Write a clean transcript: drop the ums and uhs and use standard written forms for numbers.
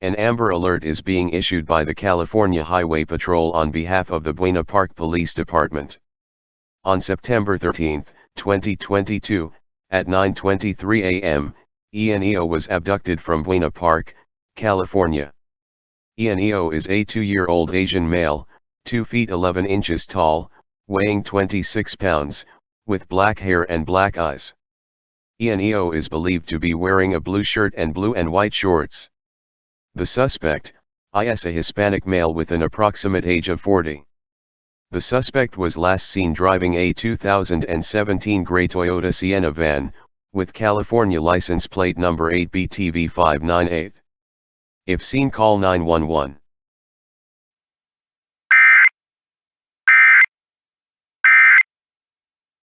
An Amber Alert is being issued by the California Highway Patrol on behalf of the Buena Park Police Department. On September 13, 2022, at 9:23 a.m., ENEO was abducted from Buena Park, California. ENEO is a 2-year-old Asian male, 2 feet 11 inches tall, weighing 26 pounds, with black hair and black eyes. ENEO is believed to be wearing a blue shirt and blue and white shorts. The suspect, EAS, a Hispanic male with an approximate age of 40. The suspect was last seen driving a 2017 gray Toyota Sienna van, with California license plate number 8BTV598. If seen, call 911.